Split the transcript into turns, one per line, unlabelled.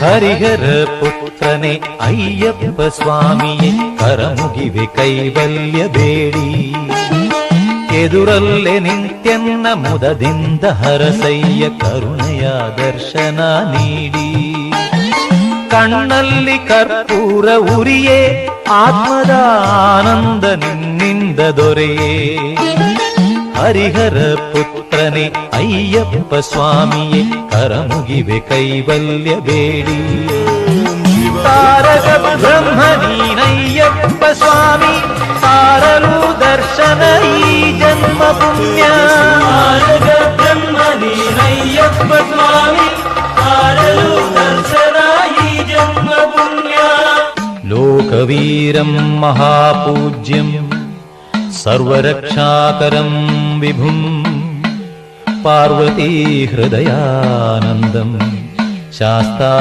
ಹರಿಹರ ಪುತ್ರನೇ ಅಯ್ಯಪ್ಪ ಸ್ವಾಮಿಯೇ ಕರಮುಗಿವೆ ಕೈವಲ್ಯ ಬೇಡಿ ಎದುರಲ್ಲೇ ನಿಂತ್ಯನ್ನ ಮುದದಿಂದ ಹರಸಯ್ಯ ಕರುಣೆಯ ದರ್ಶನ ನೀಡಿ ಕಣ್ಣಲ್ಲಿ ಕರ್ಪೂರ ಉರಿಯೇ ಆತ್ಮದ ಆನಂದ ನಿನ್ನಿಂದ ದೊರೆಯೇ ಹರಿಹರ ಪುತ್ರನೇ ಅಯ್ಯಪ್ಪ ಸ್ವಾಮಿಯೇ ಕರಮುಗಿವೆ ಕೈವಲ್ಯ ಬೇಡಿ ತಾರಕ ಬ್ರಹ್ಮ ನೀನಯ್ಯಪ್ಪ ಸ್ವಾಮಿ ತಾರಲು ದರ್ಶನ ಈ ಜನ್ಮ ಪುಣ್ಯ ತಾರಕ ಬ್ರಹ್ಮ ನೀನಯ್ಯಪ್ಪ ಸ್ವಾಮಿ ತಾರಲು ದರ್ಶನ ಈ ಜನ್ಮ ಪುಣ್ಯ ಲೋಕವೀರಂ ಮಹಾಪೂಜ್ಯಂ ಸರ್ವರಕ್ಷಾಕರಂ ವಿಭುಂ ಪಾರ್ವತೀ ಹೃದಯಾನಂದಂ ಶಾಸ್ತಾ